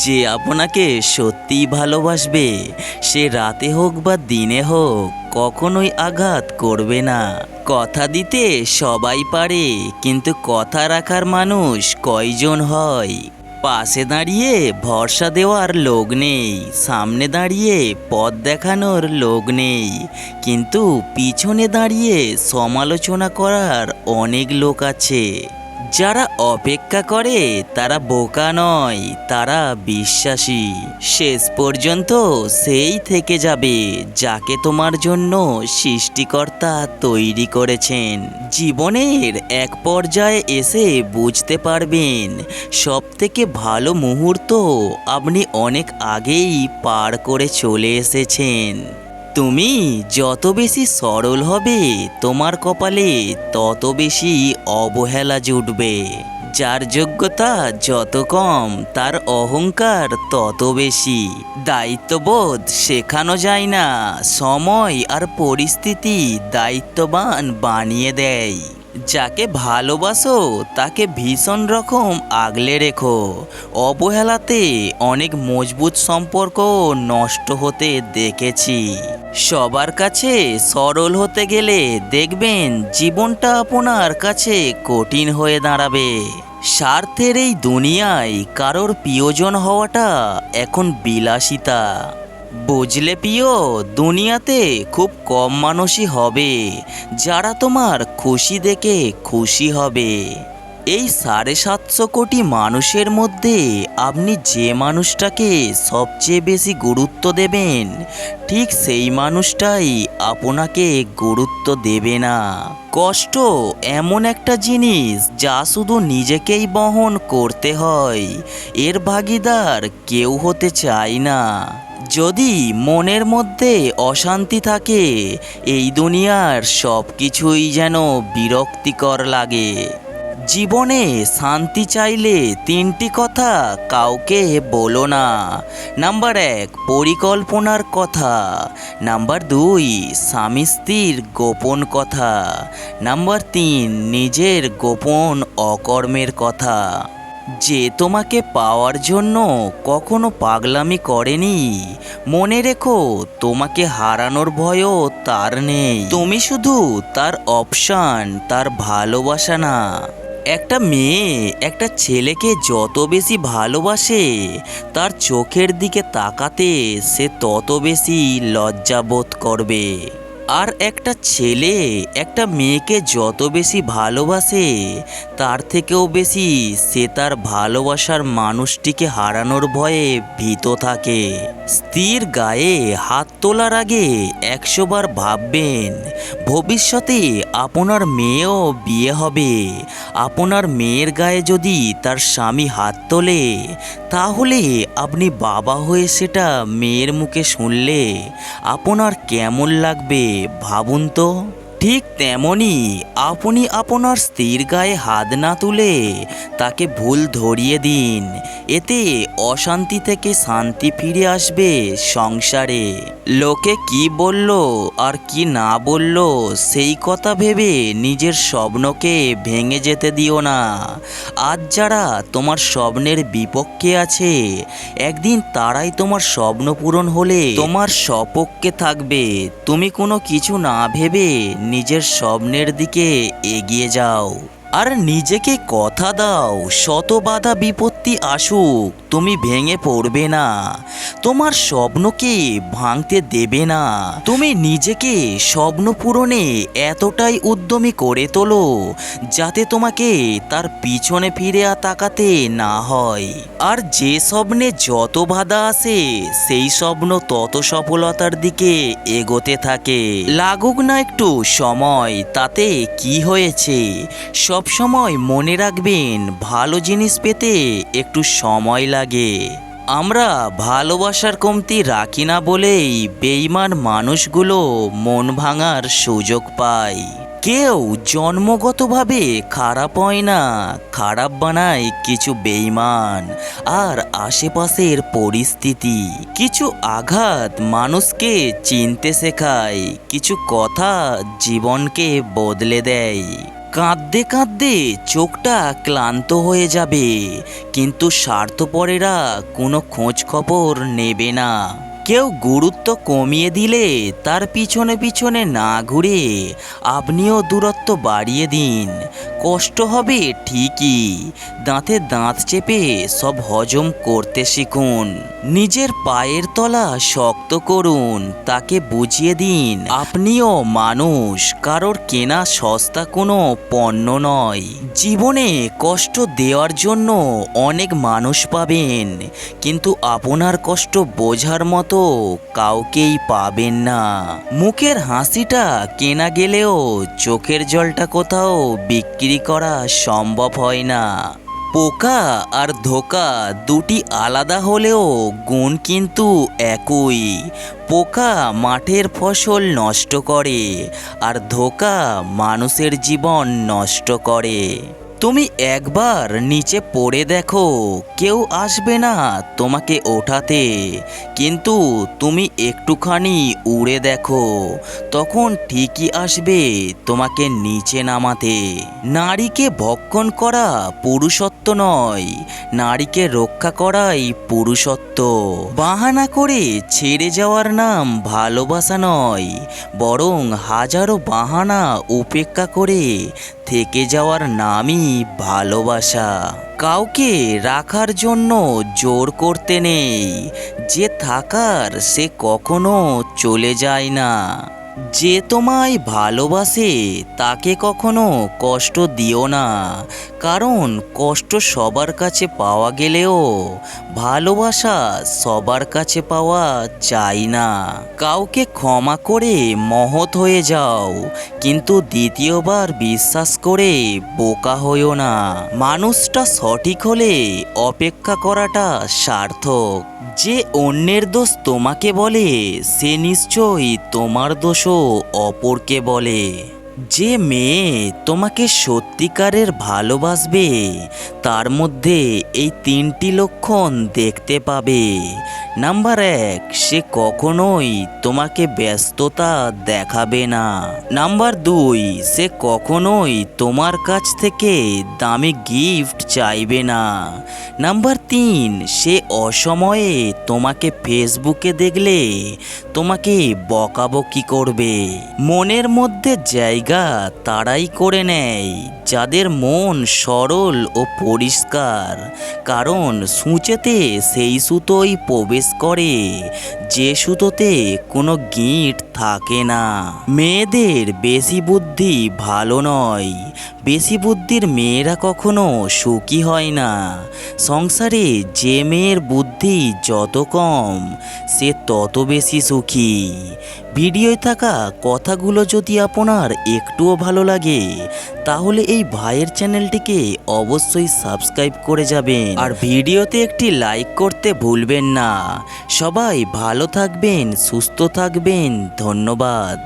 যে আপনাকে সত্যিই ভালোবাসবে সে রাতে হোক বা দিনে হোক কখনোই আঘাত করবে না। কথা দিতে সবাই পারে, কিন্তু কথা রাখার মানুষ কয়জন হয়? পাশে দাঁড়িয়ে ভরসা দেওয়ার লোক নেই, সামনে দাঁড়িয়ে পথ দেখানোর লোক নেই, কিন্তু পিছনে দাঁড়িয়ে সমালোচনা করার অনেক লোক আছে। যারা অপেক্ষা করে তারা বোকা নয়, তারা বিশ্বাসী। শেষ পর্যন্ত সেই থেকে যাবে যাকে তোমার জন্য সৃষ্টিকর্তা তৈরি করেছেন। জীবনের এক পর্যায়ে এসে বুঝতে পারবেন সবথেকে ভালো মুহূর্ত আপনি অনেক আগেই পার করে চলে এসেছেন। তুমি যত বেশি সরল হবে তোমার কপালে তত বেশি অবহেলা জুটবে। যার যোগ্যতা যত কম তার অহংকার তত বেশি। দায়িত্ববোধ শেখানো যায় না, সময় আর পরিস্থিতি দায়িত্ববান বানিয়ে দেয়। যাকে ভালোবাসো তাকে ভীষণ রকম আগলে রেখো। অবহেলাতে অনেক মজবুত সম্পর্ক নষ্ট হতে দেখেছি। সবার কাছে সরল হতে গেলে দেখবেন জীবনটা আপনার কাছে কঠিন হয়ে দাঁড়াবে। স্বার্থের এই দুনিয়ায় কারোর প্রিয়জন হওয়াটা এখন বিলাসিতা। বুঝলে প্রিয়, দুনিয়াতে খুব কম মানুষই হবে যারা তোমার খুশি দেখে খুশি হবে। এই 750 কোটি মানুষের মধ্যে আপনি যে মানুষটাকে সবচেয়ে বেশি গুরুত্ব দেবেন ঠিক সেই মানুষটাই আপনাকে গুরুত্ব দেবে না। কষ্ট এমন একটা জিনিস যা শুধু নিজেকেই বহন করতে হয়, এর ভাগিদার কেউ হতে চায় না। যদি মনের মধ্যে অশান্তি থাকে এই দুনিয়ার সব কিছুই যেন বিরক্তিকর লাগে। জীবনে শান্তি চাইলে 3টি কথা কাউকে বলো না। নাম্বার 1 পরিকল্পনার কথা, নাম্বার 2 স্বামী স্ত্রীর গোপন কথা, নাম্বার 3 নিজের গোপন অকর্মের কথা। যে তোমাকে পাওয়ার জন্য কখনো পাগলামি করেনি, মনে রেখো তোমাকে হারানোর ভয়ও তার নেই। তুমি শুধু তার অপশন, তার ভালোবাসা না। একটা মেয়ে একটা ছেলেকে যত বেশি ভালোবাসে তার চোখের দিকে তাকাতে সে তত বেশি লজ্জাবোধ করবে। আর একটা ছেলে একটা মেয়েকে যত বেশি ভালোবাসে তার থেকেও বেশি সে তার ভালোবাসার মানুষটিকে হারানোর ভয়ে ভীত থাকে। স্ত্রীর গায়ে হাত তোলার আগে 100 বার ভাববেন ভবিষ্যতে আপনার মেয়েও বিয়ে হবে। আপনার মেয়ের গায়ে যদি তার স্বামী হাত তোলে তাহলে আপনি বাবা হয়ে সেটা মেয়ের মুখে শুনলে আপনার কেমন লাগবে ভাবুন তো। ঠিক তেমনই আপনি আপনার স্ত্রীর গায়ে হাত না তুলে তাকে ভুল ধরিয়ে দিন। এতে অশান্তি থেকে শান্তি ফিরে আসবে সংসারে। লোকে কি বলল আর কি না বলল সেই কথা ভেবে নিজের স্বপ্নকে ভেঙে যেতে দিও না। আজ যারা তোমার স্বপ্নের বিপক্ষে আছে একদিন তারাই তোমার স্বপ্ন পূরণ হলে তোমার সপক্ষে থাকবে। তুমি কোনো কিছু না ভেবে নিজের স্বপ্নের দিকে এগিয়ে যাও আর নিজেকে কথা দাও শত বাধা বিপত্তি আসুক তুমি ভেঙে পড়বে না, তোমার স্বপ্নকে ভাঙতে দেবে না। তুমি নিজেকে স্বপ্ন পূরণে এতটাই উদ্যমী করে তোলো যাতে তোমাকে তার পিছনে ফিরে তাকাতে না হয়। আর যে স্বপ্নে যত বাধা আসে সেই স্বপ্ন তত সফলতার দিকে এগোতে থাকে। লাগুক না একটু সময়, তাতে কি হয়েছে। সব সময় মনে রাখবেন ভালো জিনিস পেতে একটু সময় লাগে। আমরা ভালোবাসার কমতি রাখি না বলেই বেঈমান মানুষগুলো মন ভাঙার সুযোগ পায়। কেউ জন্মগতভাবে খারাপ হয় না, খারাপ বানায় কিছু বেঈমান আর আশেপাশের পরিস্থিতি। কিছু আঘাত মানুষকে চিনতে শেখায়, কিছু কথা জীবনকে বদলে দেয়। কাঁদতে কাঁদতে চোখটা ক্লান্ত হয়ে যাবে, কিন্তু স্বার্থপরেরা কোনো খোঁজ খবর নেবে না। কেউ গুরুত্ব কমিয়ে দিলে তার পিছনে পিছনে না ঘুরে আপনিও দূরত্ব বাড়িয়ে দিন। কষ্ট হবে ঠিকই, দাঁতে দাঁত চেপে সব হজম করতে শিখুন। নিজের পায়ের তলা শক্ত করুন, তাকে বুঝিয়ে দিন আপনিও মানুষ, কারোর কেনা সস্তা কোনো পণ্য নয়। জীবনে কষ্ট দেওয়ার জন্য অনেক মানুষ পাবেন, কিন্তু আপনার কষ্ট বোঝার মতো কাউকেই পাবেন না। মুখের হাসিটা কেনা গেলেও চোখের জলটা কোথাও বিক্রি করা সম্ভব হয় না। পোকা আর ধোঁকা দুটি আলাদা হলেও গুণ কিন্তু একই। পোকা মাঠের ফসল নষ্ট করে, আর ধোঁকা মানুষের জীবন নষ্ট করে। তুমি একবার নিচে পড়ে দেখো, কেউ আসবে না তোমাকে ওঠাতে, কিন্তু তুমি একটুখানি উড়ে দেখো, তখন ঠিকই আসবে তোমাকে নিচে নামাতে। নারীকে ভক্ষণ করা পুরুষত্ব নয়, নারীকে রক্ষা করাই পুরুষত্ব। বাহানা করে ছেড়ে যাওয়ার নাম ভালোবাসা নয়, বরং হাজারো বাহানা উপেক্ষা করে থেকে যাওয়ার নামই ভালোবাসা। কাউকে রাখার জন্য জোর করতে নেই, যে থাকার সে কখনো চলে যায় না। যে তোমায় ভালোবাসে তাকে কখনো কষ্ট দিও না, কারণ কষ্ট সবার কাছে পাওয়া গেলেও ভালোবাসা সবার কাছে পাওয়া যায় না। কাউকে ক্ষমা করে মহৎ হয়ে যাও, কিন্তু দ্বিতীয়বার বিশ্বাস করে বোকা হইও না। মানুষটা সঠিক হলে অপেক্ষা করাটা সার্থক। যে অন্যের দোষ তোমাকে বলে, সে নিশ্চয়ই তোমার দোষও অপরকে বলে। যে মেয়ে তোমাকে সত্যিকারের ভালোবাসবে, তার মধ্যে এই তিনটি লক্ষণ দেখতে পাবে। নাম্বার 1, সে কখনোই তোমাকে ব্যস্ততা দেখাবে না। নাম্বার 2, সে কখনোই তোমার কাছ থেকে দামি গিফট চাইবে না। নাম্বার 3, সে অসময়ে তোমাকে ফেসবুকে দেখলে তোমাকে বকাবকি করবে। মনের মধ্যে জায়গা তারাই করে নেয় যাদের মন সরল ও পরিষ্কার, কারণ সূচেতে সেই সুতোই প্রবেশ করে যে সুতোতে কোনো গিঁট থাকে না। মেয়েদের বেশি বুদ্ধি ভালো নয়, বেশি বুদ্ধির মেয়েরা কখনো সুখী হয় না। সংসারে যে মেয়ের বুদ্ধি যত কম, সে তত বেশি সুখী। ভিডিওয় থাকা কথাগুলো যদি আপনার একটুও ভালো লাগে, তাহলে এই ভাইয়ের চ্যানেলটিকে অবশ্যই সাবস্ক্রাইব করে যাবেন, আর ভিডিওতে একটি লাইক করতে ভুলবেন না। সবাই ভালো থাকবেন, সুস্থ থাকবেন, ধন্যবাদ।